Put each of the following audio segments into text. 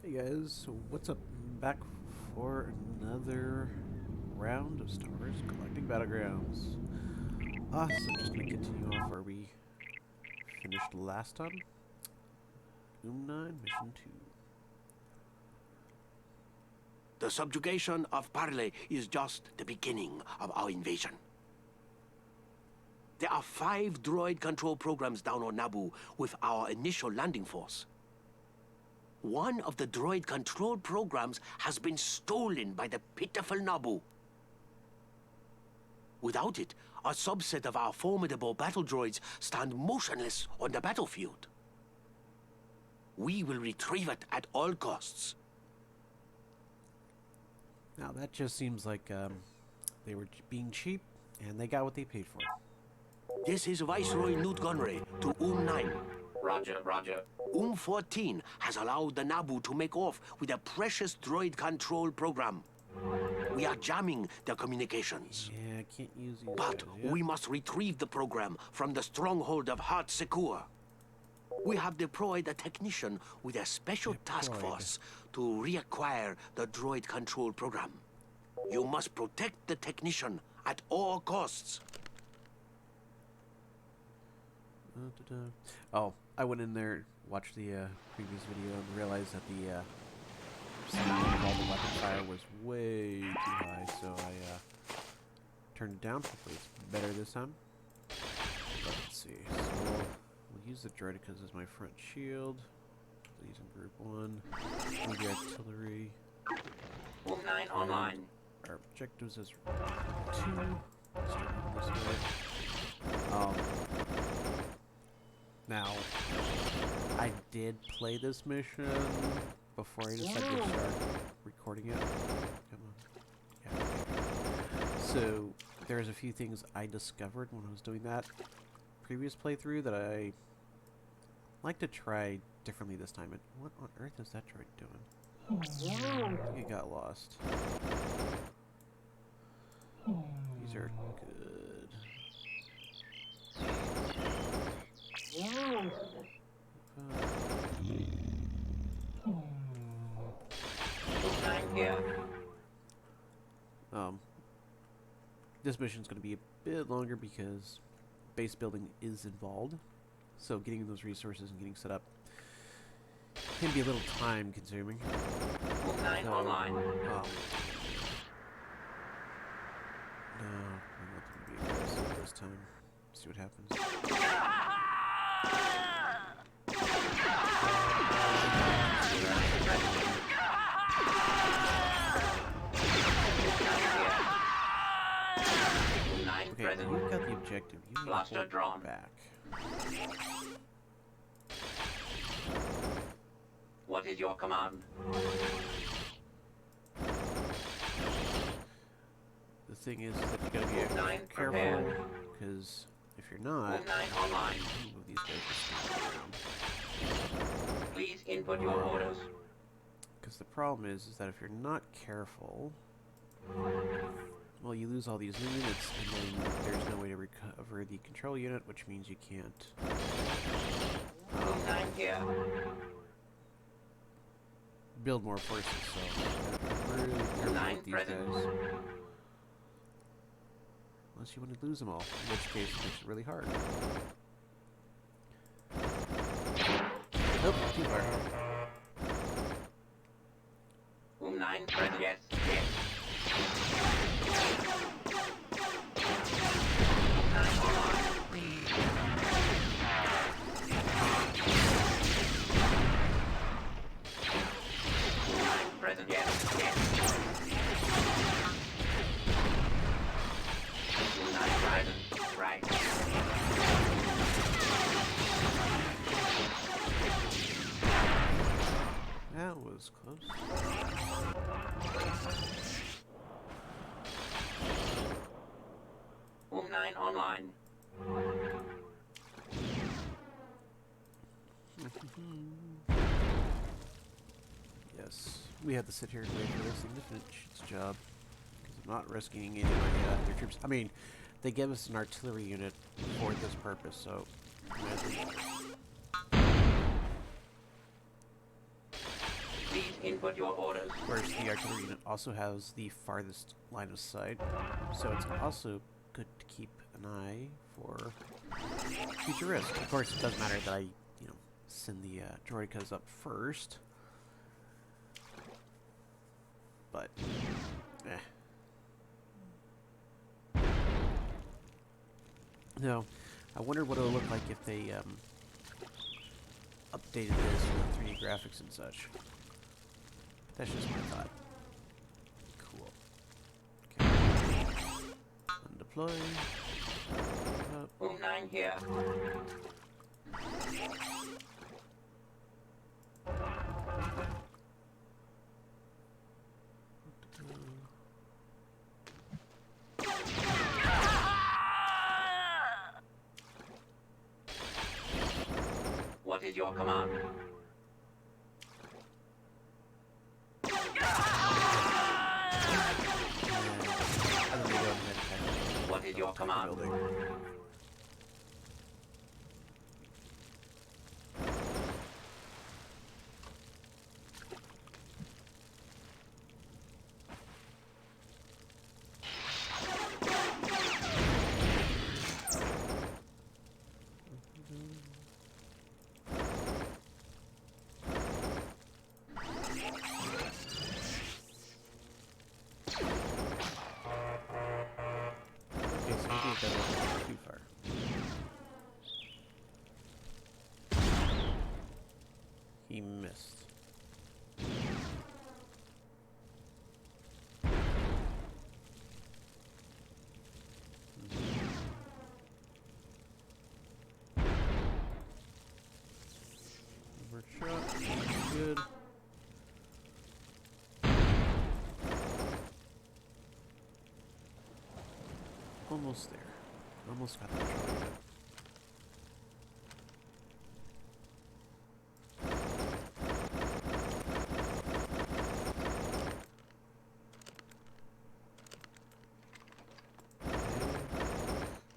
Hey guys, so what's up? Back for another round of Star Wars Galactic Battlegrounds. So just gonna continue off where we finished last time. OOM9 Mission 2. The subjugation of Parley is just the beginning of our invasion. There are 5 droid control programs down on Naboo with our initial landing force. One of the droid control programs has been stolen by the pitiful Naboo. Without it, a subset of our formidable battle droids stand motionless on the battlefield. We will retrieve it at all costs. Now that just seems like they were being cheap and they got what they paid for. This is Viceroy Newt Gunray to OOM9. Roger, roger. OOM14 has allowed the Naboo to make off with a precious droid control program. We are jamming their communications. Yeah, I can't use these But guys, yeah? we must retrieve the program from the stronghold of Heart Secure. We have deployed a technician with a special task force to reacquire the droid control program. You must protect the technician at all costs. Oh, I went in there, watched the previous video, and realized that the sound of all the weapon fire was way too high, so I turned it down. Hopefully it's better this time. But let's see. So we'll use the droidicas as my front shield. These in group 1. Move the artillery. OOM9 online. Our objectives is 2. Start this way. Now, I did play this mission before I decided to start recording it. Come on. Yeah. So, there's a few things I discovered when I was doing that previous playthrough that I like to try differently this time. And what on earth is that droid doing? I think it got lost. These are good. OOM9 here. This mission's going to be a bit longer because base building is involved. So getting those resources and getting set up can be a little time consuming. OOM9 So, online. no, I want them to be aggressive this time. See what happens. OOM9 Okay, present. you've got the objective. You need to Blaster hold drawn. back. What is your command? The thing is that you gotta be OOM9 careful, prepared. because if you're not, OOM9 online. move these guys around. Please input your orders. Because the problem is that if you're not careful, well, you lose all these units, and then there's no way to recover the control unit, which means you can't OOM9 here. build more forces. So really careful with these guys. Unless you want to lose them all, in which case it makes it really hard. Nope, too far. OOM9 present. Yes, yes. OOM9 online. OOM9 present. Yes, yes. OOM9 present. Right. That was close. OOM9 online. Yes, we had to sit here and wait for this thing to finish its job. Because I'm not risking any of my their troops. I mean, they gave us an artillery unit for this purpose, so imagine. Please input your orders. Whereas the artillery unit also has the farthest line of sight, so it's also good to keep an eye for future risk. Of course, it does matter that I, send the droidicas up first, but No, I wonder what it would look like if they updated this with 3D graphics and such. That's just my thought. Cool. Okay. Undeploy. Up. OOM9 here. What is your command? What is your command? Too far. He missed. First shot. Good. Almost there. Almost got the control of it.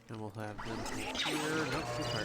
And we'll have them here. Nope, too far.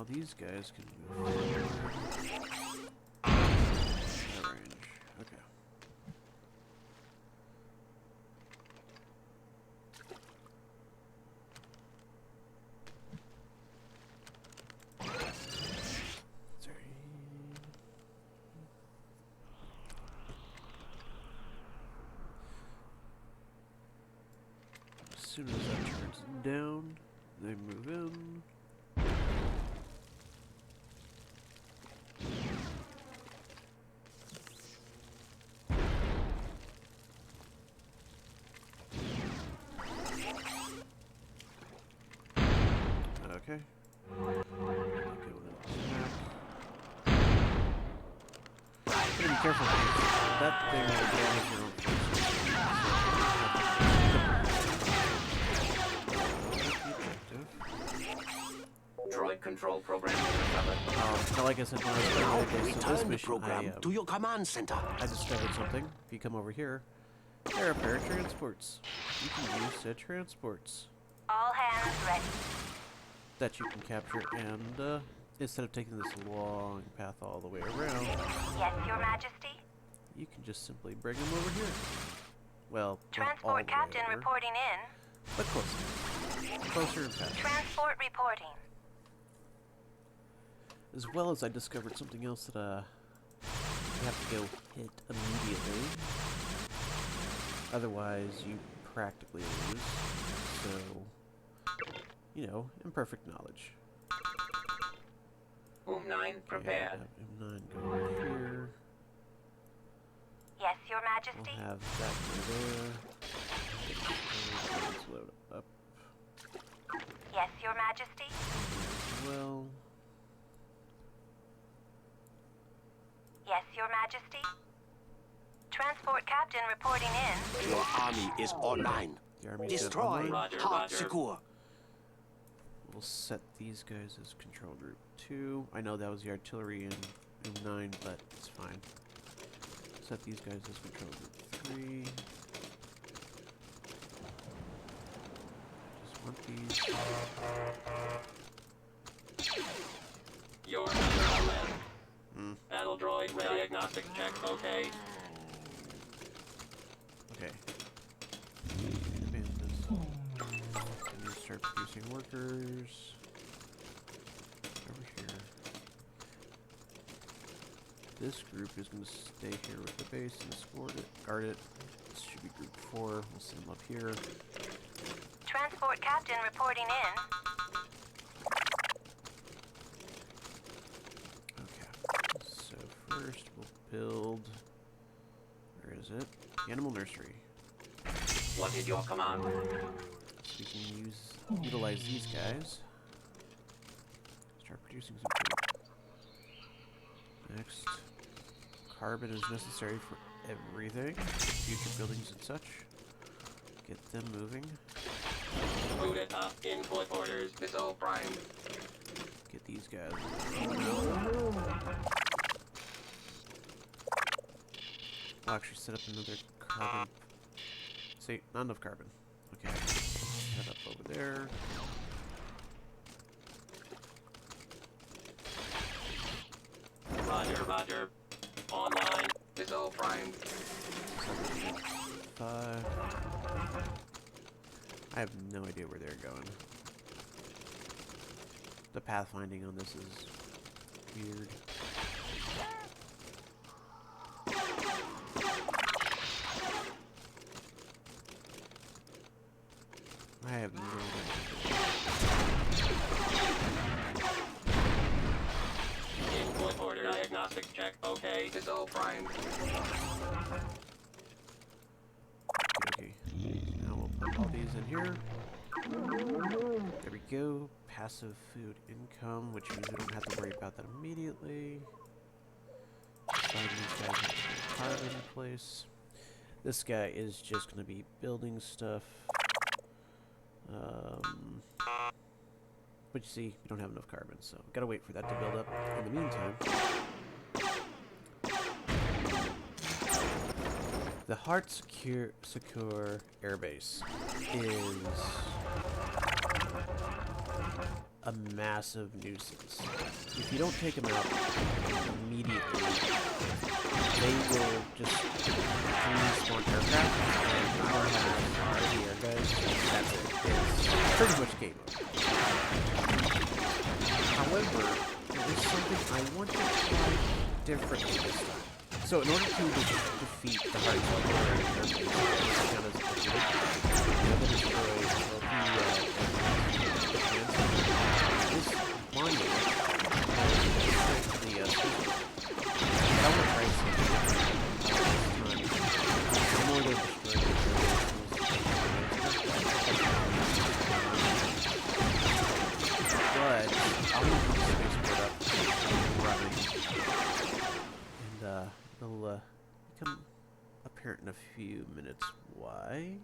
These guys can move forward. That range. Okay. Sorry. As soon as that turns down, they move in. Okay. be careful, because that thing will damage your own Droid control program discovered. now, like I said, when I was playing Now, the base of this return the mission, program to your command center. I discovered something. If you come over here, there are paratransports. You can use said transports All hands ready. that you can capture, and instead of taking this long path all the way around, Yes, Your Majesty. you can just simply bring them over here. Well, not all the Transport way captain over, reporting in. but closer. Closer and faster. Transport reporting. As well as I discovered something else that you have to go hit immediately. Otherwise, you practically lose. So, you know, imperfect knowledge. OOM9 prepared. Have M9 go over here. Yes, Your We'll Majesty. have that go there. Let's load up Yes, Your Majesty. as well. Yes, Your Majesty. Transport captain reporting in. Your army is online. The army's Destroy online. Roger, Hard roger. secure. We'll set these guys as control group 2. I know that was the artillery in OOM9, but it's fine. Set these guys as control group 3. Just want these. Your command. Battle droid diagnostic check. Okay. Okay. Expand this. And you start producing workers. Over here. This group is going to stay here with the base and escort it, guard it. This should be group 4. We'll send them up here. Transport captain reporting in. Okay. So first we'll build. Where is it? The animal nursery. What is your command? So we can utilize these guys. Start producing some food. Next, carbon is necessary for everything, future buildings and such. Get them moving. Boot it up. Input orders. Missile prime. Get these guys. I'll actually set up another carbon. See, not enough carbon. Okay, set up over there. Roger, roger. Online. Missile prime. 5. I have no idea where they're going. The pathfinding on this is weird. I have no idea. Input order diagnostic check. Okay. Missile prime. Okay. Now we'll put all these in here. There we go. Passive food income, which means we don't have to worry about that immediately. Slide these guys into the carbon place. This guy is just going to be building stuff. But you see, we don't have enough carbon, so gotta wait for that to build up. In the meantime, the Heart Secure Airbase is a massive nuisance. If you don't take them out immediately, they will just respawn aircraft, and I don't have the air guys. That's it. It's pretty much game over. However, there is something I want to try differently this time. So in order to defeat the Heart Secure It'll become apparent in a few minutes why.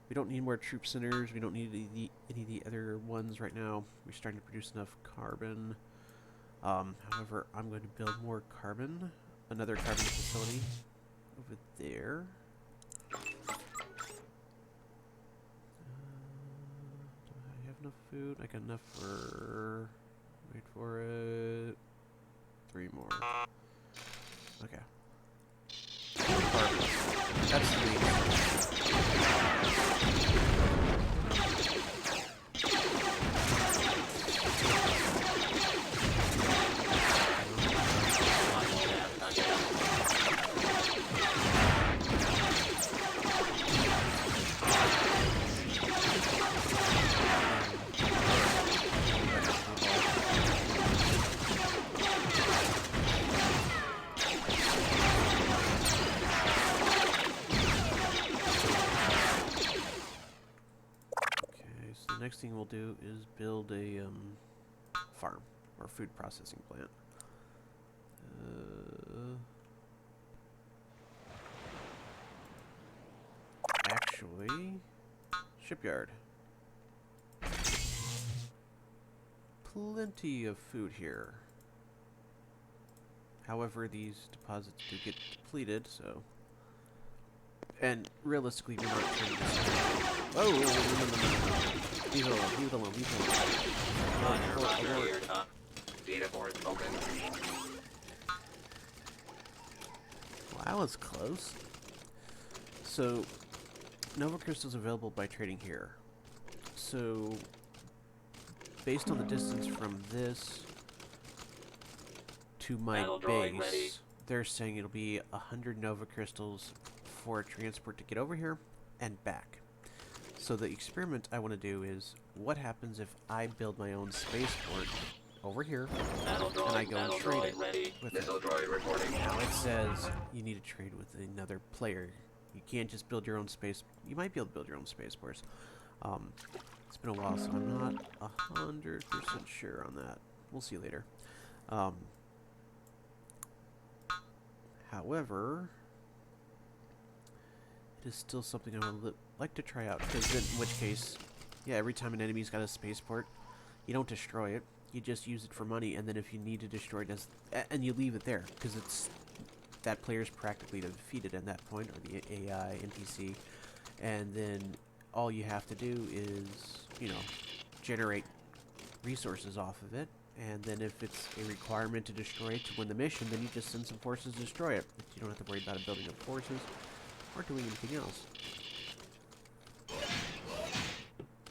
We don't need more troop centers. We don't need any of the other ones right now. We're starting to produce enough carbon. However, I'm going to build more carbon. Another carbon facility over there. Do I have enough food? I got enough for... Wait for it. 3 more. Okay. Carbon. That's the main next thing we'll do is build a farm or food processing plant. Actually, shipyard. Plenty of food here. However, these deposits do get depleted, so... And realistically, we're not trying to... Oh, no. Leave it alone, leave it alone, leave it alone. On your roger, your top. Data board open. Well, that was close. So, Nova Crystal's available by trading here. So, based on the distance from this to my base, they're saying it'll be 100 Nova Crystals for transport to get over here and back. So the experiment I want to do is, what happens if I build my own spaceport over here, and I go and trade it with it. Now it says you need to trade with another player. You can't just build your own space. You might be able to build your own spaceports. It's been a while, so I'm not 100% sure on that. We'll see later. However, it is still something I would like to try out, because in which case, yeah, every time an enemy's got a spaceport, you don't destroy it, you just use it for money, and then if you need to destroy it, and you leave it there, because it's that player's practically defeated at that point, or the AI, NPC, and then all you have to do is, you know, generate resources off of it, and then if it's a requirement to destroy it to win the mission, then you just send some forces to destroy it. You don't have to worry about it building up forces or doing anything else.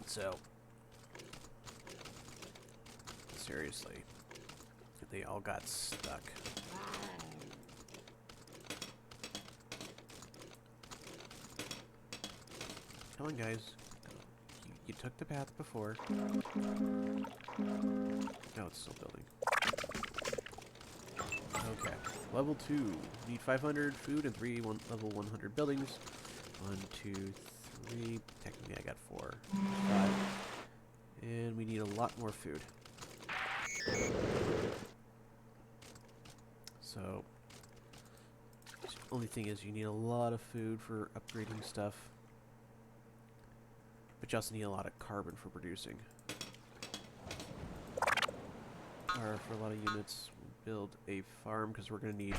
So, seriously, they all got stuck. Come on, guys. You took the path before. No, it's still building. Okay. Level 2. Need 500 food and 3 level 100 buildings. 1, 2, 3. Technically, I got 4. 5. And we need a lot more food. So, the only thing is you need a lot of food for upgrading stuff. But you also need a lot of carbon for producing. Or for a lot of units, we'll build a farm because we're going to need...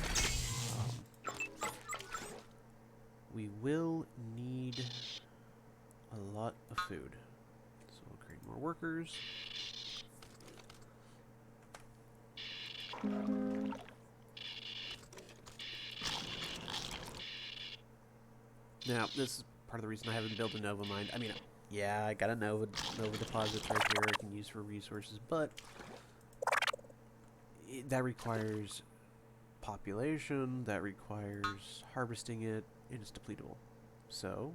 we will need a lot of food. So we'll create more workers. Now, this is part of the reason I haven't built a Nova mine. I mean, yeah, I got a Nova deposit right here I can use for resources, but that requires population, that requires harvesting it, and it's depletable. So,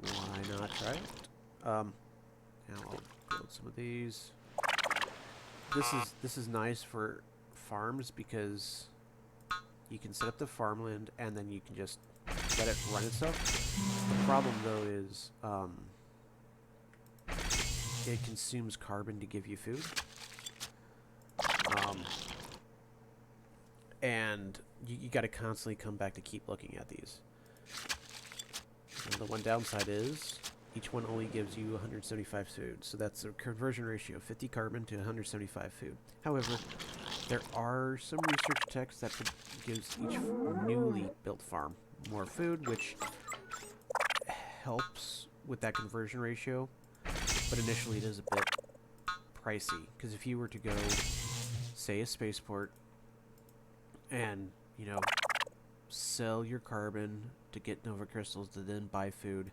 why not try it? Now I'll build some of these. This is nice for farms because you can set up the farmland and then you can just let it run itself. The problem though is it consumes carbon to give you food. and you got to constantly come back to keep looking at these. And the one downside is each one only gives you 175 food, so that's a conversion ratio of 50 carbon to 175 food. However, there are some research texts that gives each newly built farm more food, which helps with that conversion ratio, but initially it is a bit pricey, because if you were to go, say, a spaceport and, you know, sell your carbon to get Nova Crystals to then buy food,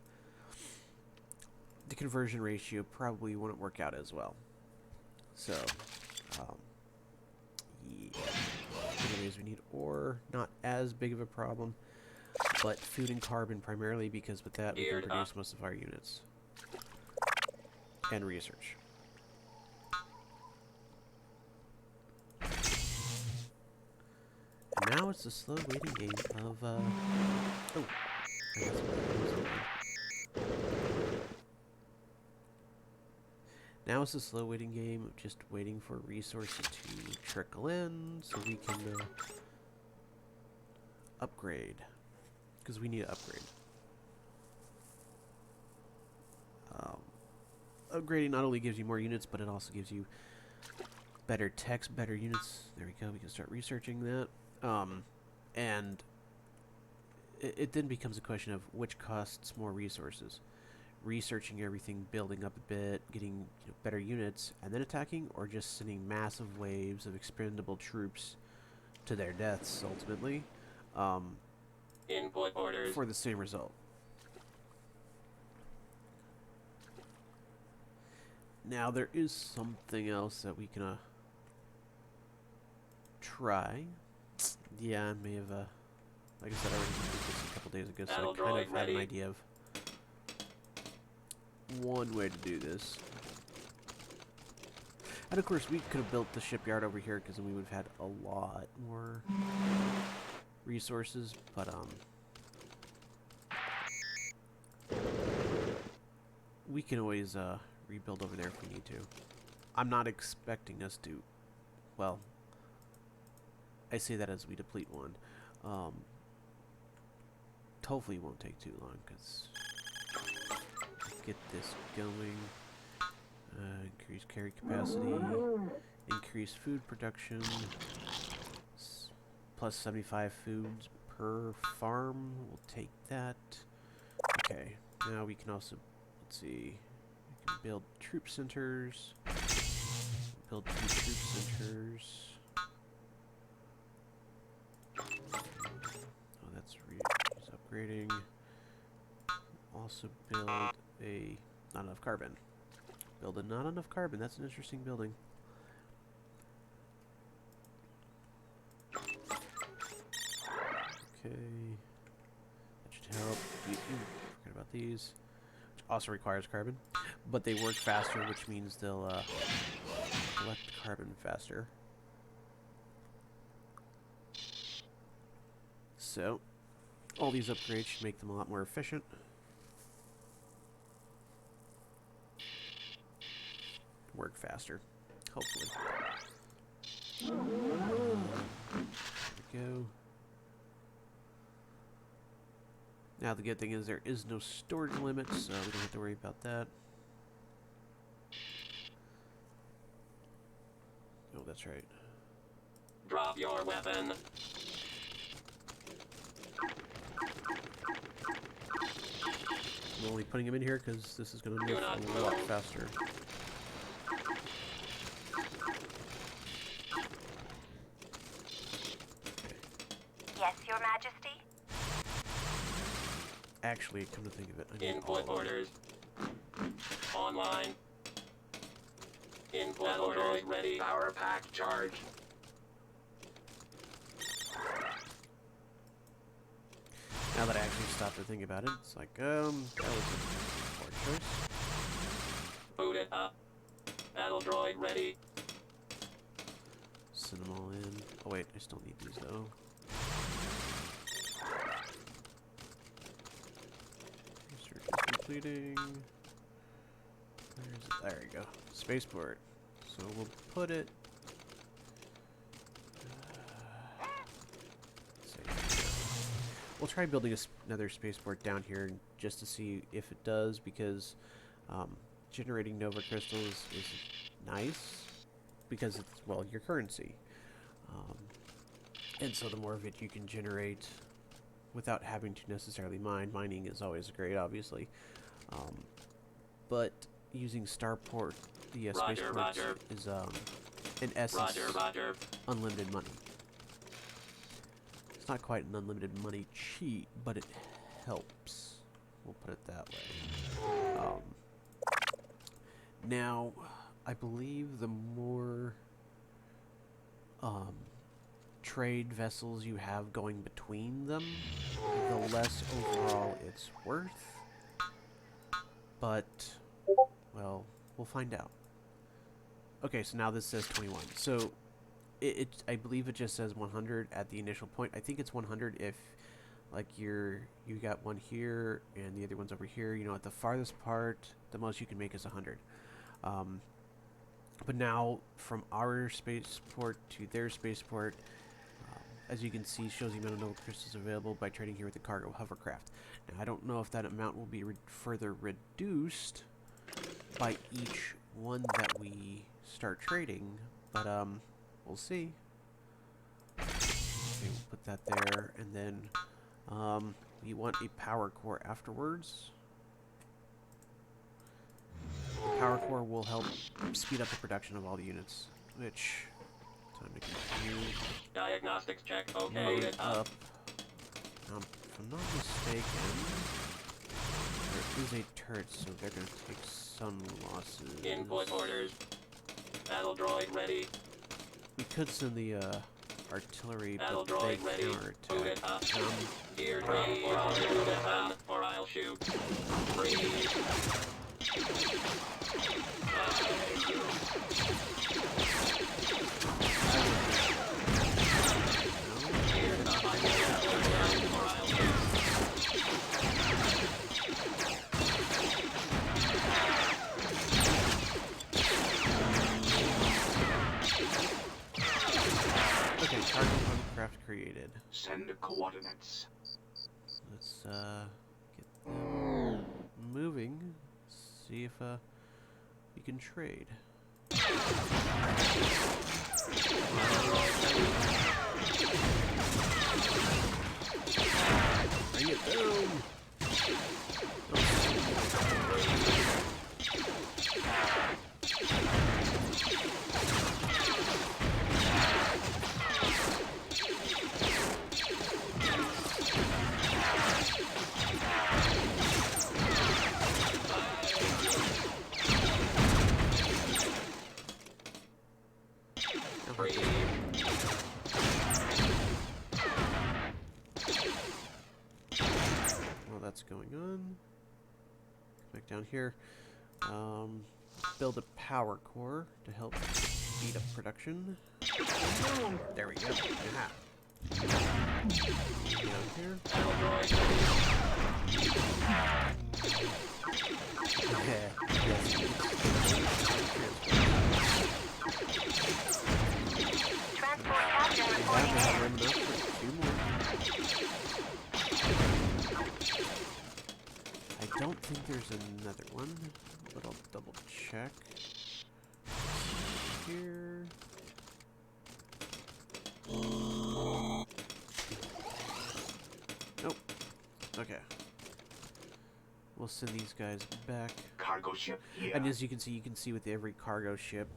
the conversion ratio probably wouldn't work out as well. So, yeah. Anyways, we need ore, not as big of a problem, but food and carbon primarily, because with that we can produce most of our units. And research. And now it's the slow waiting game of, oh. I guess now it's the slow waiting game of just waiting for resources to trickle in so we can upgrade. Because we need to upgrade. Upgrading not only gives you more units, but it also gives you better techs, better units. There we go. We can start researching that. And it then becomes a question of which costs more resources. Researching everything, building up a bit, getting better units, and then attacking, or just sending massive waves of expendable troops to their deaths, ultimately, Input orders. for the same result. Now, there is something else that we can try. Yeah, I may have, like I said, I already did this a couple days ago, so I kind of have an idea of one way to do this. And of course, we could have built the shipyard over here, because then we would have had a lot more resources, but, we can always, rebuild over there if we need to. I'm not expecting us to, well, I say that as we deplete one. Hopefully it won't take too long, because get this going. Increase carry capacity, increase food production, plus 75 foods per farm. We'll take that. Okay, now we can also, let's see, we can build troop centers, build 2 troop centers. Oh, that's upgrading. Also build a not enough carbon. Build a not enough carbon. That's an interesting building. Okay, that should help. Forget about these, which also requires carbon, but they work faster, which means they'll collect carbon faster. So, all these upgrades should make them a lot more efficient. Work faster, hopefully. There we go. Now the good thing is there is no storage limit, so we don't have to worry about that. Oh, that's right. Drop your weapon. I'm only putting him in here because this is going to move a lot faster. Yes, Your Majesty? Actually, come to think of it, I need Input all of orders. Online. Input orders ready. Power pack charged. Now that I actually stopped to think about it, it's like, that was a poor choice. Boot it up. Battle droid ready. Send them all in. Oh wait, I still need these though. Research is completing. Where's it? There you go. Spaceport. So we'll put it we'll try building another spaceport down here just to see if it does, because generating Nova crystals is nice because it's, well, your currency. And so the more of it you can generate without having to necessarily mining is always great, obviously. But using Starport, the spaceport, is in essence unlimited money. It's not quite an unlimited money cheat, but it helps. We'll put it that way. Now, I believe the more trade vessels you have going between them, the less overall it's worth. But, well, we'll find out. Okay, so now this says 21. So, I believe it just says 100 at the initial point. I think it's 100 if, like, you got one here and the other one's over here. You know, at the farthest part, the most you can make is 100. But now, from our spaceport to their spaceport, as you can see, shows the amount of Nova crystals available by trading here with the cargo hovercraft. Now, I don't know if that amount will be further reduced by each one that we start trading, but we'll see. Okay, we'll put that there, and then we want a power core afterwards. The power core will help speed up the production of all the units, which, time to continue. Diagnostics check. Okay. Load up. If I'm not mistaken, there is a turret, so they're going to take some losses. Input orders. Battle droid ready. We could send the artillery, Battle but they droid ready. Boot it up. counterattack. Geared ready. Boot it up, or I'll shoot. Freeze. Okay, cargo hovercraft created. Send coordinates. Let's get them moving. See if we can trade. Bring it down. Well, that's going on. Back down here. Build a power core to help speed up production. There we go. Yeah. Down here. Okay. Transport captain reporting in. I don't think there's another one, but I'll double check. Here. Nope. Okay. We'll send these guys back. Cargo ship here. And as you can see with every cargo ship,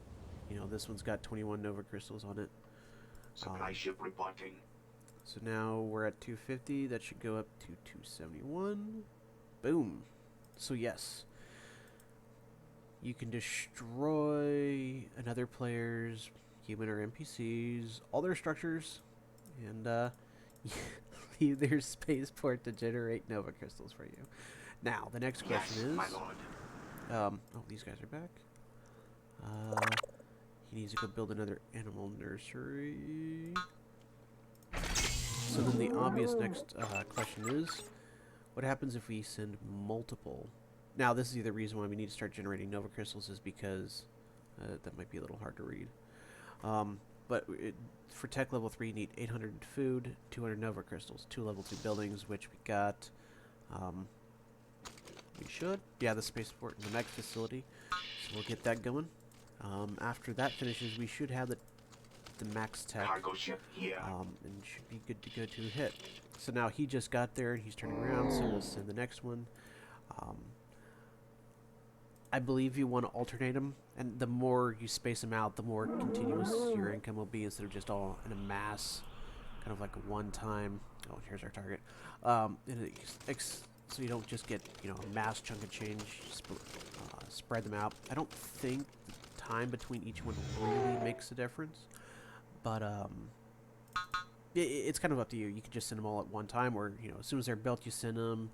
you know, this one's got 21 Nova crystals on it. Supply ship reporting. So now we're at 250. That should go up to 271. Boom. So yes, you can destroy another player's human or NPCs, all their structures, and leave their spaceport to generate Nova crystals for you. Now the next question Yes, is, my lord. oh, these guys are back. He needs to go build another animal nursery. So then the obvious next question is, what happens if we send multiple? Now, this is the reason why we need to start generating Nova crystals, is because that might be a little hard to read. What but for tech level 3, you need 800 food, 200 Nova crystals, 2 level 2 buildings, which we got. We should. Yeah, the spaceport and the mech facility. So we'll get that going. After that finishes, we should have the max tech. Cargo ship here. And should be good to go to hit. So now he just got there and he's turning around, so we'll send the next one. I believe you want to alternate them, and the more you space them out, the more continuous your income will be instead of just all in a mass, kind of like a one-time. Oh, here's our target. So you don't just get, you know, a mass chunk of change. Spread them out. I don't think the time between each one really makes a difference, but it's kind of up to you. You can just send them all at one time, or you know, as soon as they're built, you send them,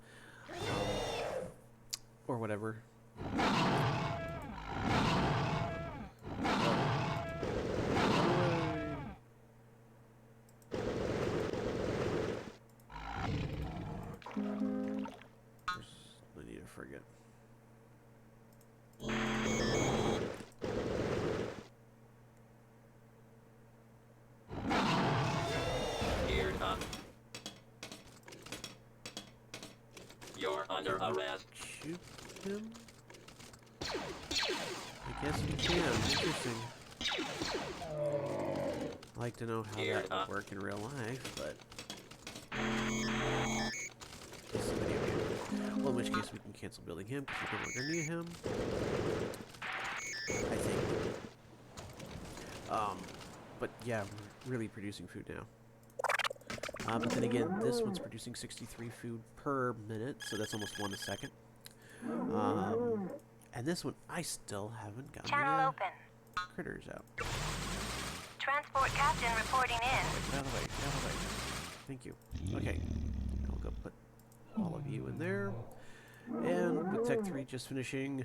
or whatever. I need to forget. Geared up. You're under arrest. Shoot him? I guess we can. Interesting. I'd like to know how that would work in real life, but it's a video game. Well, in which case we can cancel building him because we no longer need him. I think. But yeah, we're really producing food now. But then again, this one's producing 63 food per minute, so that's almost 1 a second. And this one, I still haven't gotten Channel the open. critters out. Transport captain reporting in. Get out of the way, get out of the way. Thank you. Okay, I'll go put all of you in there. And with Tech 3 just finishing,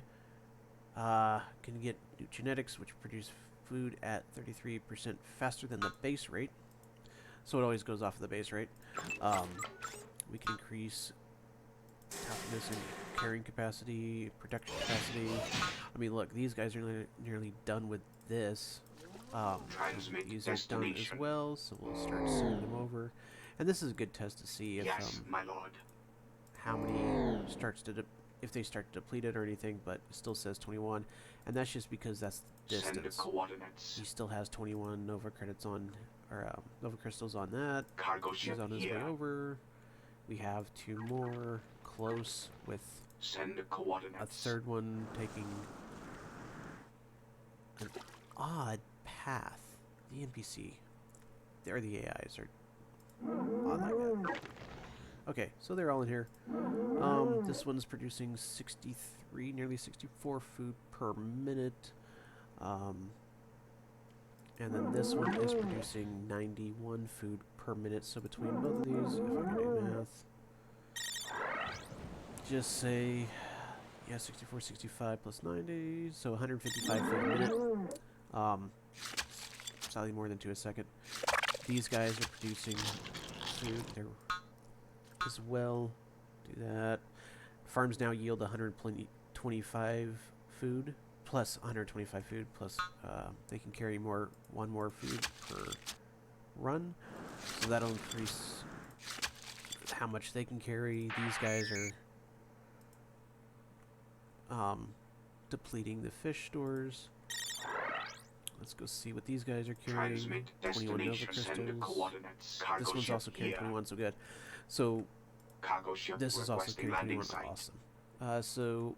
can get new genetics, which produce food at 33% faster than the base rate. So it always goes off of the base rate. We can increase toughness and carrying capacity, production capacity. I mean, look, these guys are nearly done with this. Transmit These are done as destination. well, so we'll start sending them over. And this is a good test to see if Yes, my lord. how many starts to if they start to deplete it or anything, but it still says 21, and that's just because that's the Send the distance. coordinates. He still has 21 Nova credits on, or Nova crystals on that. Cargo He's ship on his here. way over. We have 2 more close with Send the a coordinates. 3rd one taking an odd path. The NPC, or the AIs are odd like that. Okay, so they're all in here. This one's producing 63, nearly 64 food per minute. And then this one is producing 91 food per minute. So between both of these, if I can do math, just say, yeah, 64, 65 plus 90, so 155 food a minute. Slightly more than 2 a second. These guys are producing food. They're as well. Do that. Farms now yield 125 food plus 125 food plus they can carry one more food per run, so that'll increase how much they can carry. These guys are depleting the fish stores. Let's go see what these guys are carrying. Transmit 21 Nova destination. Send the crystals. coordinates. Cargo This one's ship also carrying here. 21, so good. So Cargo ship this is also requesting carrying landing 21, site. awesome. So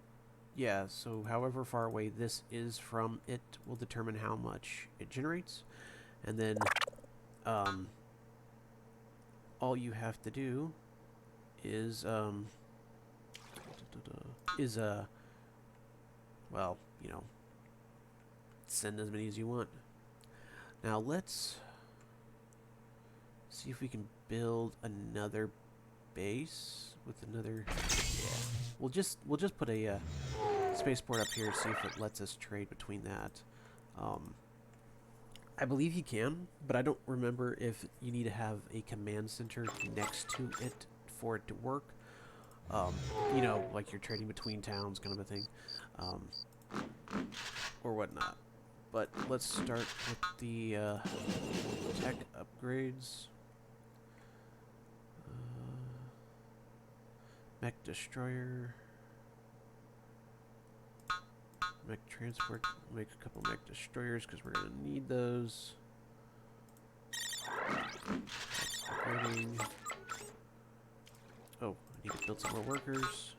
yeah, so however far away this is from it will determine how much it generates. And then all you have to do is well, you know, send as many as you want. Now let's see if we can build another base with another. Yeah, we'll just put a spaceport up here, see if it lets us trade between that. I believe you can, but I don't remember if you need to have a command center next to it for it to work. You know, like you're trading between towns kind of a thing, or whatnot. But let's start with the tech upgrades. Mech destroyer. Mech transport. Make a couple mech destroyers because we're gonna need those. Upgrading. Oh, I need to build some more workers.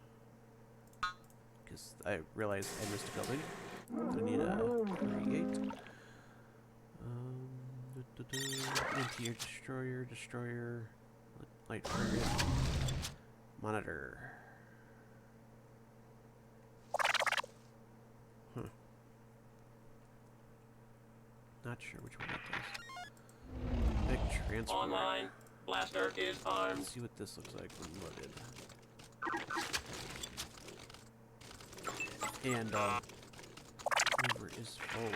Because I realized I missed a building. I need a create. Anti-air destroyer, light frigate, monitor. Huh. Not sure which one that does. Mech transport. Online. Blaster is armed. Let's see what this looks like when loaded. And mover is full.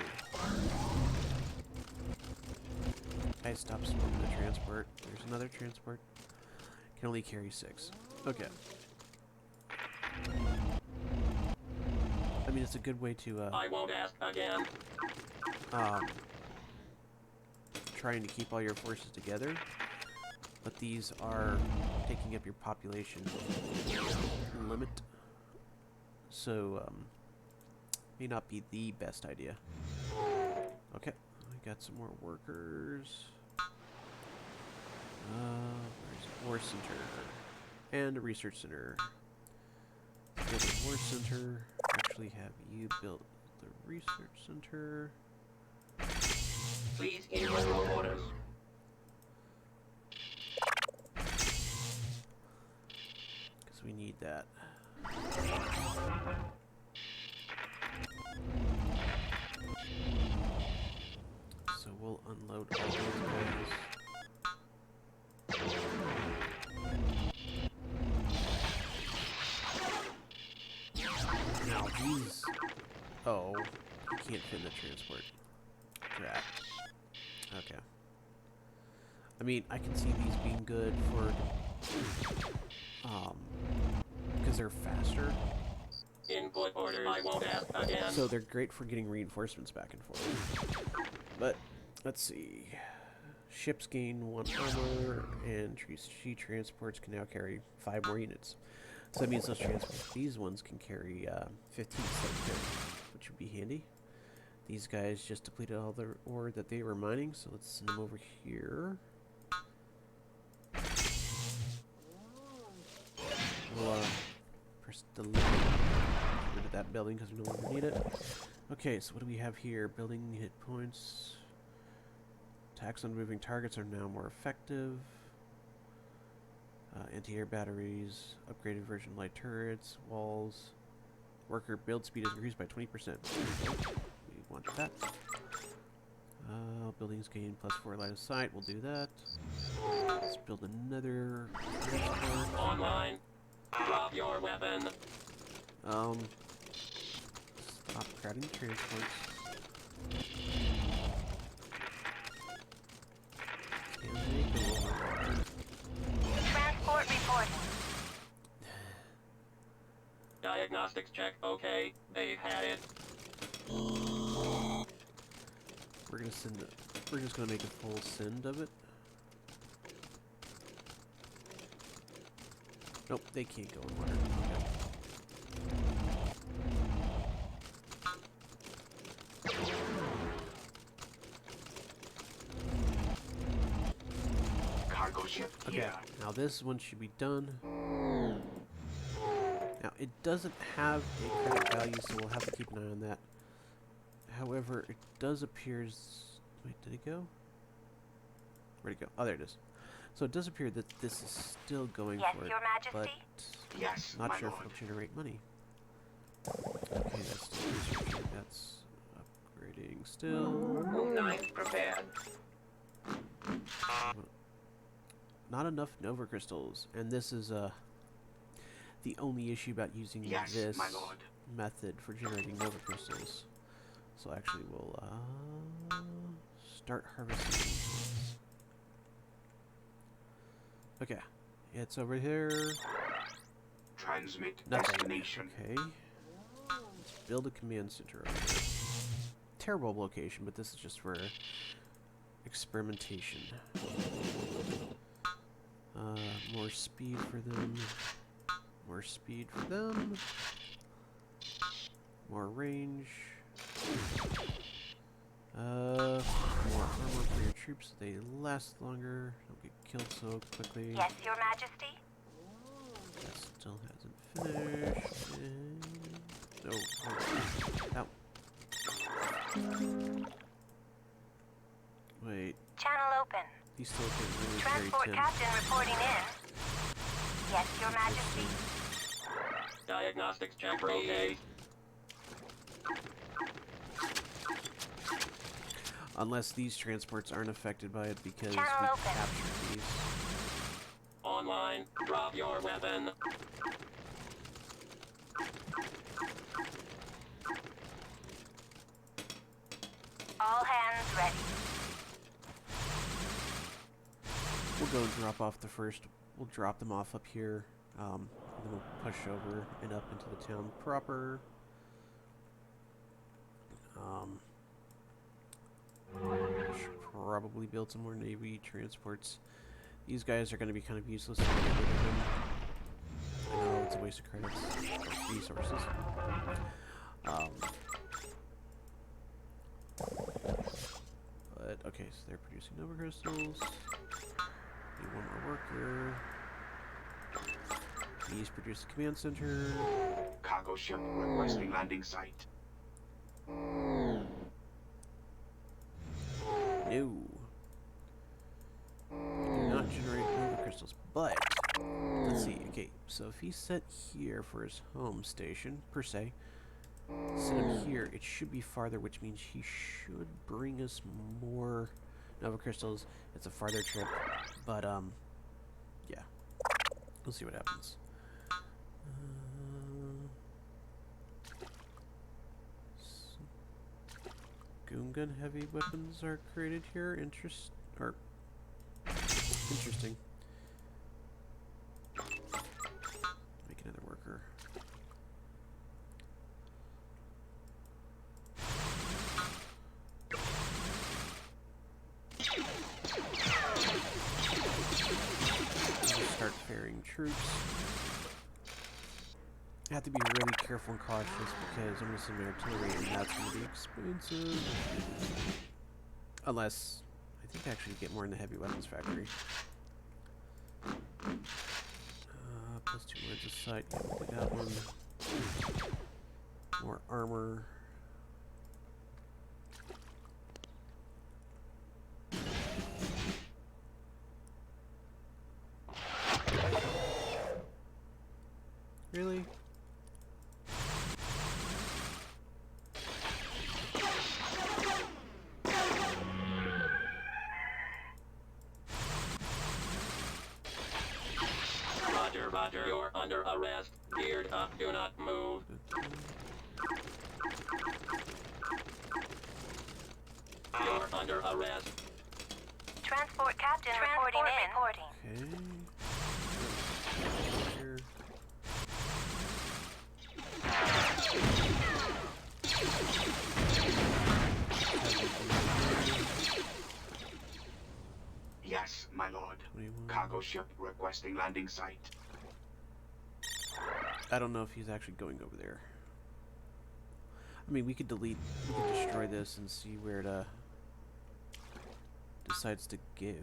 I stopped swarming the transport. There's another transport. Can only carry 6. Okay. I mean, it's a good way to I won't ask again. trying to keep all your forces together. But these are taking up your population limit. So, may not be the best idea. Okay, we got some more workers. Where's the War Center? And a Research Center. Build a War Center. Actually have you build the Research Center. Please input your orders. Because we need that. So we'll unload all these guys. Now these... Oh, you can't fit in the transport. Drat. Okay. I mean, I can see these being good for... because they're faster. Input orders. I won't ask again. So they're great for getting reinforcements back and forth. But, let's see. Ships gain 1 armor, and sea transports can now carry 5 more units. So that means those transports, these ones can carry 15 instead of 10, which would be handy. These guys just depleted all the ore that they were mining, so let's send them over here. We'll press delete. Get rid of that building because we no longer need it. Okay, so what do we have here? Building hit points. Attacks on moving targets are now more effective. Anti-air batteries, upgraded version light turrets, walls. Worker build speed is increased by 20%. We want that. Buildings gain +4 line of sight. We'll do that. Let's build another transport. Online. Drop your weapon. Stop crowding transports. And they go over. Transport reporting. Diagnostics check. Okay. They had it. We're gonna send it. We're just gonna make a full send of it. Nope, they can't go in water. Okay. Cargo ship Okay, here. now this one should be done. Now, it doesn't have a credit value, so we'll have to keep an eye on that. However, it does appear... Wait, did it go? Where'd it go? Oh, there it is. So it does appear that this is still going Yes, for it, Your Majesty? but Yes, not my sure lord. if it'll generate money. Okay, that's still researching. That's upgrading still. OOM9 prepared. Not enough Nova crystals, and this is the only issue about using Yes, this my lord. method for generating Nova crystals. So actually, we'll start harvesting these ones. Okay, it's over here. Transmit Nothing. destination. Okay, let's build a command center over here. terrible location, but this is just for experimentation. More speed for them. More speed for them. More range. More armor for your troops so they last longer. Don't get killed so quickly. Yes, Your Majesty. That still hasn't finished. No. Ow. Wait. Channel open. He's still getting really Transport very captain reporting in. Yes, Your Majesty. Diagnostics check rotate. Unless these transports aren't affected by it because Channel we open. captured these. Online. Drop your weapon. All hands ready. We'll go and drop off the first. We'll drop them off up here. And then we'll push over and up into the town proper. Should probably build some more Navy transports. These guys are going to be kind of useless. I know it's a waste of credits, resources. But okay, so they're producing Nova crystals. Need one more worker. These produce the command center. Cargo ship requesting landing site. No. They do not generate Nova crystals, but let's see. Okay, so if he's set here for his home station, per se, set him here, it should be farther, which means he should bring us more Nova crystals. It's a farther trip, but yeah, we'll see what happens. Goon gun heavy weapons are created here. Interesting. Make another worker. Start ferrying troops. I have to be really careful and cautious because I'm going to send my artillery and that's going to be expensive. Unless, I think I actually get more in the heavy weapons factory. Plus 2 words of sight, yeah, we'll do that one. More armor. Really? Roger, roger. You're under arrest. Geared up. Do not move. You're under arrest. Transport captain reporting in. Okay. Here. Yes, my lord. 21. Cargo ship requesting landing site. I don't know if he's actually going over there. I mean, we could delete, we could destroy this and see where it decides to go.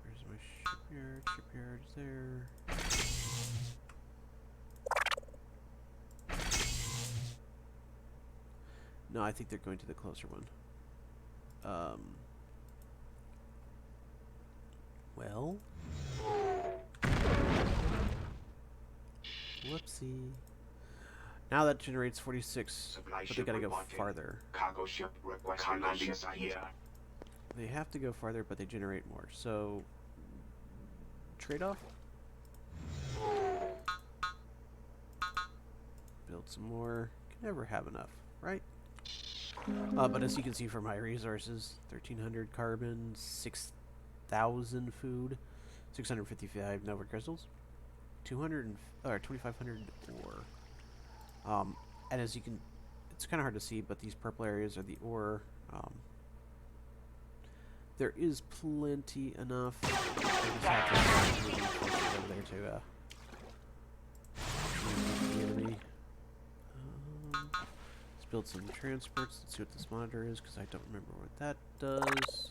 Where's my shipyard? Shipyard's there. No, I think they're going to the closer one. Well. Whoopsie. Now that generates 46, Supply but they ship gotta go reporting. farther. Cargo ship requesting landing site here. They have to go farther, but they generate more. So, trade-off? Build some more. Can never have enough, right? But as you can see from my resources, 1,300 carbon, 6,000 food, 655 Nova crystals, 2,500 ore. And as you can, it's kind of hard to see, but these purple areas are the ore. There is plenty enough. I just have to start moving closer over there to actually meet the enemy. Let's build some transports. Let's see what this monitor is, because I don't remember what that does.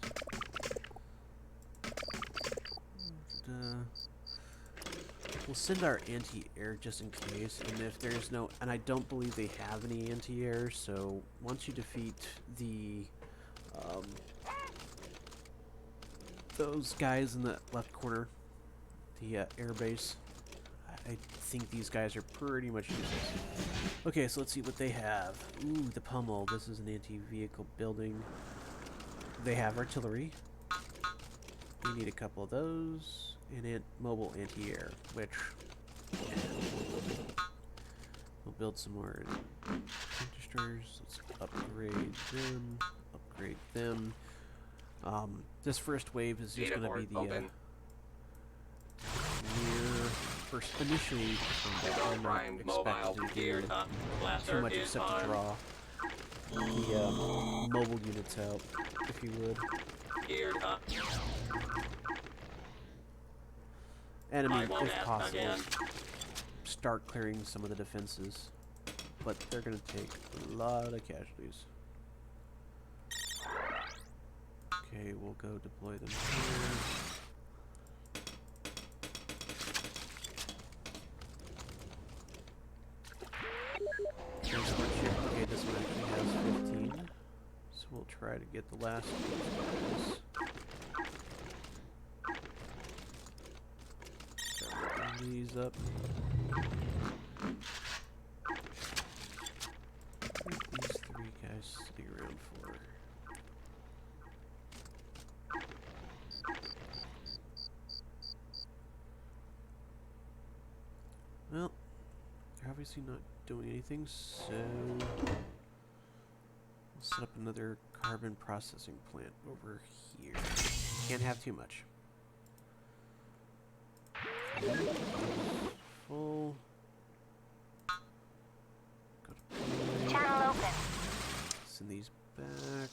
We'll send our anti-air just in case, and if there's no, and I don't believe they have any anti-air, so once you defeat the those guys in the left corner, the air base, I think these guys are pretty much useless. Okay, so let's see what they have. Ooh, the pummel. This is an anti-vehicle building. They have artillery. We need a couple of those. And mobile anti-air, which we'll build some more tank destroyers. Let's upgrade them. Upgrade them. This first wave is just going to be the near first initially. I'm not expecting to do too much except to draw the mobile units out, if you would. Geared up. And I mean, I won't if ask possible, again. start clearing some of the defenses. But they're going to take a lot of casualties. Okay, we'll go deploy them here. Transport ship. Okay, this one actually has 15. So we'll try to get the last of these guys. These up. What are these three guys sitting around for? Well, they're obviously not doing anything, so we'll set up another carbon processing plant over here. Can't have too much. Full. Go to play. Channel open. Send these back.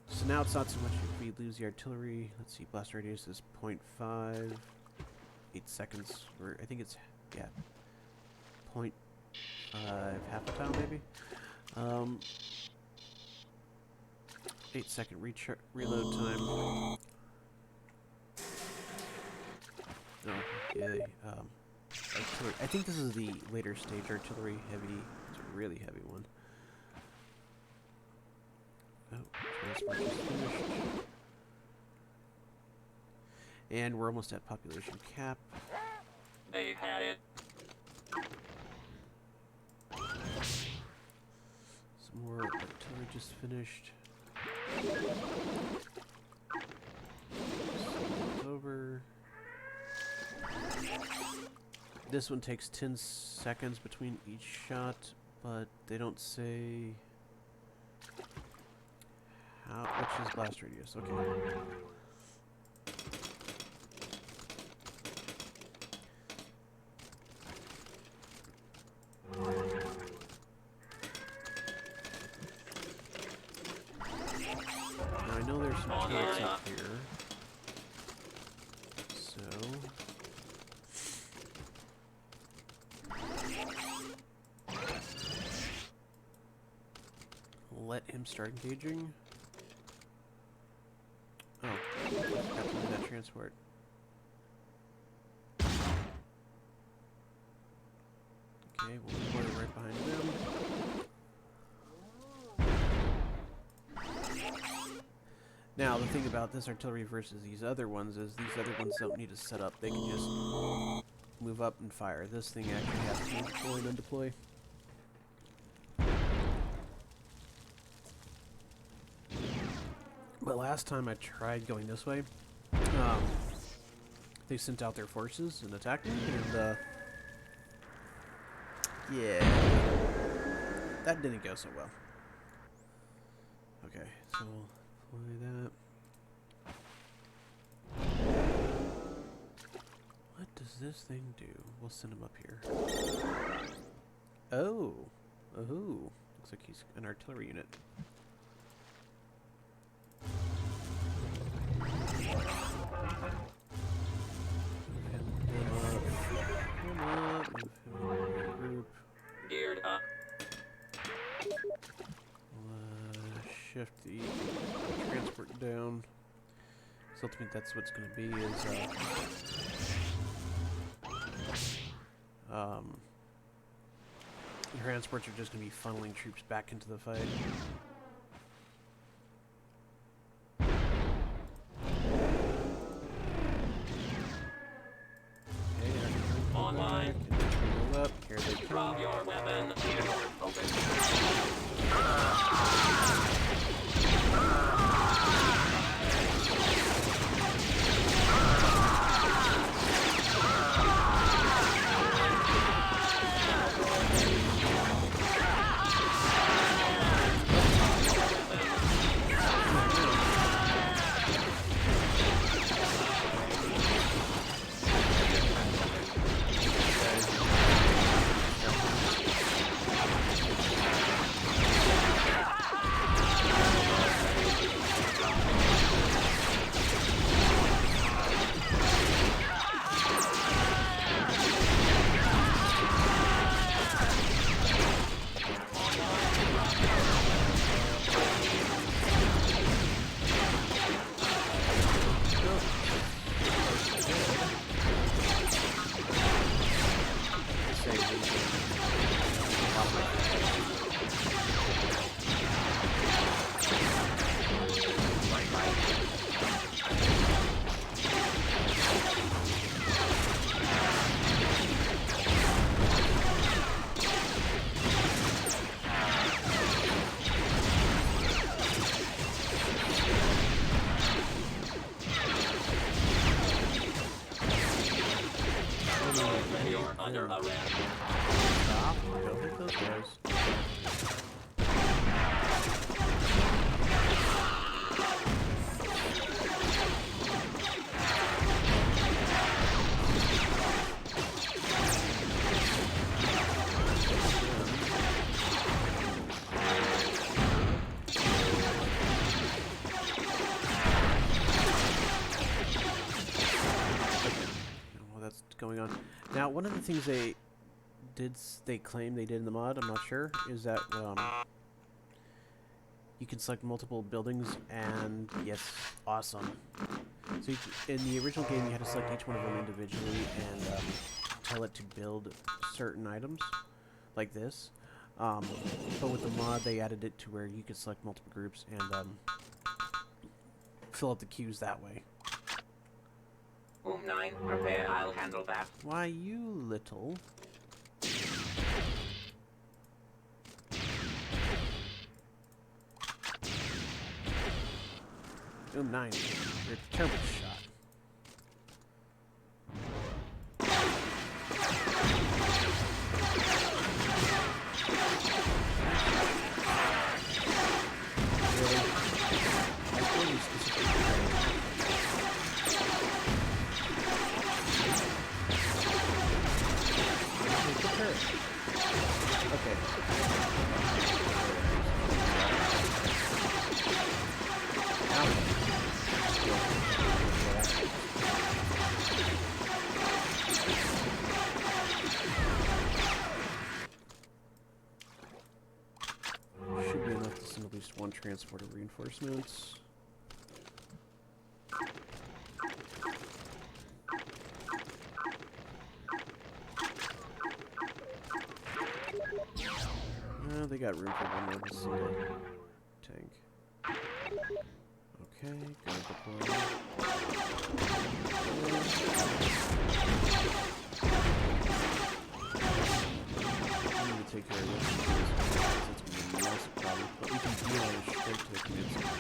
So now it's not so much if we lose the artillery. Let's see, blast radius is 0.5. 8 seconds. Or I think it's, yeah, 0.5, half a tile maybe. 8-second reload time. No, yeah, artillery. I think this is the later stage artillery heavy. It's a really heavy one. Oh, transport is finished. And we're almost at population cap. They had it. Some more artillery just finished. It's over. This one takes 10 seconds between each shot, but they don't say how, which is blast radius. Okay. Now I know there's some turrets up here. So let him start engaging. Oh, I forgot to do that transport. Okay, we'll deploy it right behind them. Now, the thing about this artillery versus these other ones is these other ones don't need to set up. They can just move up and fire. This thing actually has to deploy and undeploy. But last time I tried going this way, they sent out their forces and attacked me, and yeah, that didn't go so well. Okay, so we'll deploy that. What does this thing do? We'll send him up here. Oh, Ooh, looks like he's an artillery unit. Group. Geared up. Shift the transport down. So ultimately that's what's going to be is transports are just going to be funneling troops back into the fight. Online. Up. Here they come. Drop your weapon. Airport open. You're under arrest. Stop. Don't hit those guys. Well, that's going on. Now, one of the things they claim they did in the mod, I'm not sure, is that you can select multiple buildings, and yes, awesome. So in the original game, you had to select each one of them individually and tell it to build certain items, like this. But with the mod, they added it to where you could select multiple groups and fill up the queues that way. OOM9, prepare. I'll handle that. Why, you little... OOM9, you're a terrible shot. Really? I told you specifically. Okay. Should be enough to send at least one transport of reinforcements. They got room for one more single tank. Okay, go deploy. I'm gonna take care of this because it's gonna be a massive problem, but we can deal on it straight to the command center.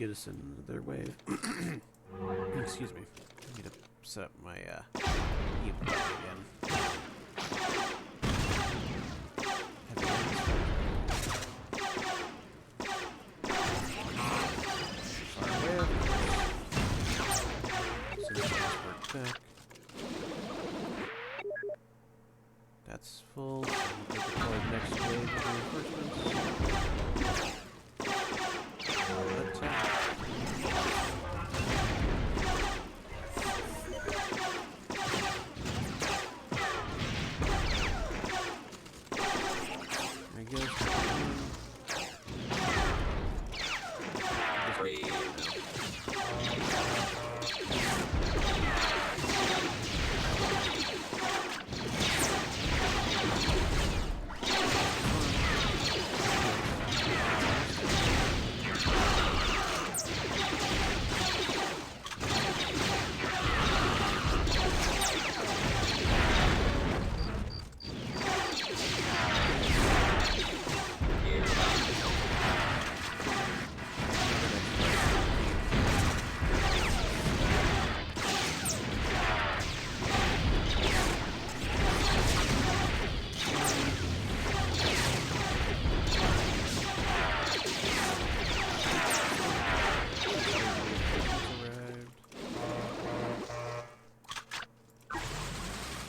get us into their wave. Excuse me. I need to set up my mute button again. Back. That's full. So we'll deploy the next wave of reinforcements. Attack. There he goes. Breathe.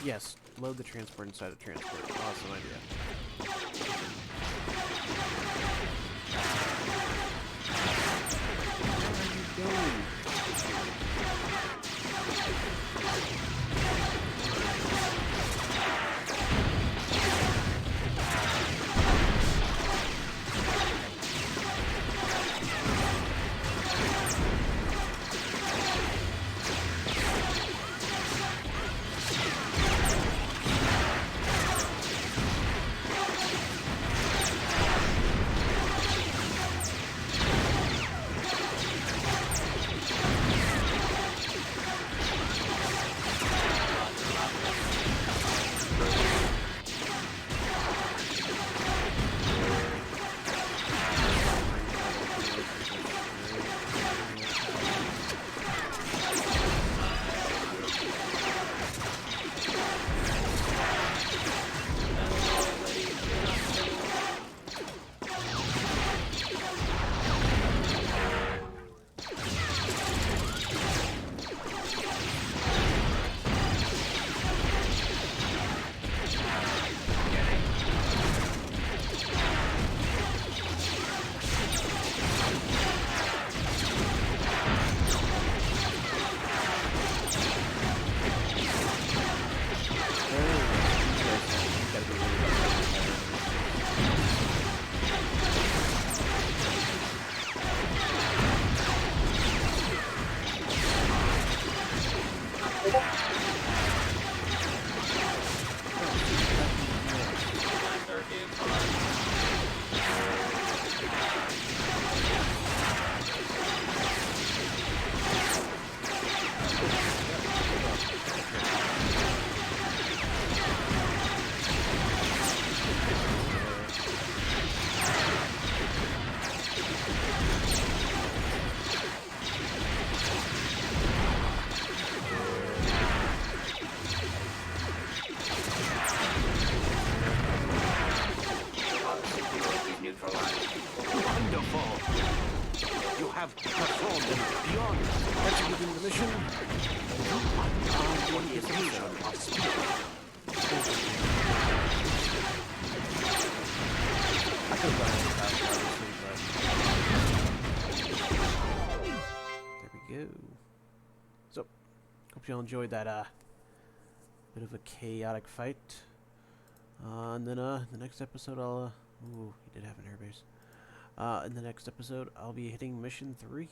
Yes, load the transport inside the transport. Awesome idea. Where are you going? Executing the mission. On the occasion of speed. I could have gone in the past, obviously, but there we go. So, hope you all enjoyed that bit of a chaotic fight. And then the next episode I'll ooh, he did have an airbase. In the next episode, I'll be hitting Mission 3.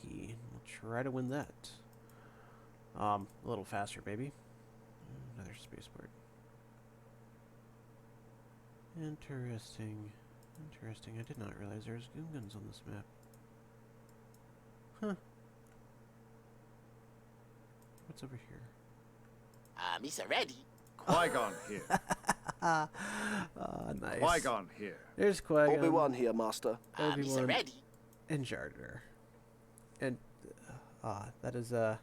We'll try to win that. A little faster, baby. Another spaceport. Interesting. Interesting. I did not realize there was goon guns on this map. Huh. What's over here? Mr. Ready. Qui-Gon here. Nice. Qui-Gon here. There's Qui-Gon. Obi-Wan here, Master. Obi-Wan Mr. Ready. and Jar Jar. And that is a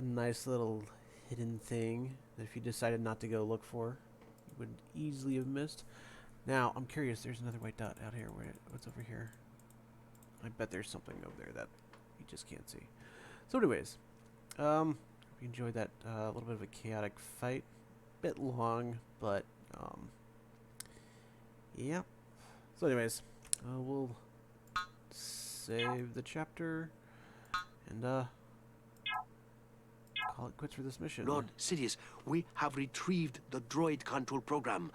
nice little hidden thing that if you decided not to go look for, you would easily have missed. Now, I'm curious, there's another white dot out here. What's over here? I bet there's something over there that you just can't see. So anyways, hope you enjoyed that little bit of a chaotic fight. Bit long, but, yeah. So anyways, we'll save the chapter and, call it quits for this mission. Lord Sidious, we have retrieved the droid control program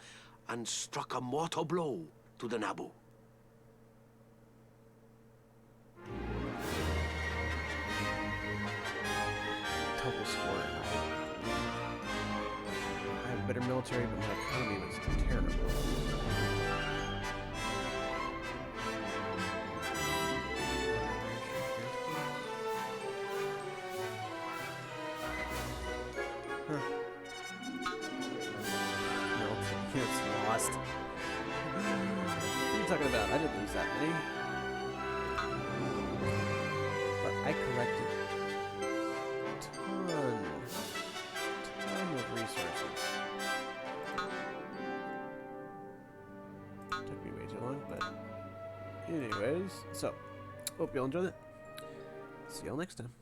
and struck a mortal blow to the Naboo. Total score. I have a better military, but my economy was terrible. It's lost. What are you talking about? I didn't lose that many. But I collected ton of resources. Took me way too long, but anyways, so hope y'all enjoyed it. See y'all next time.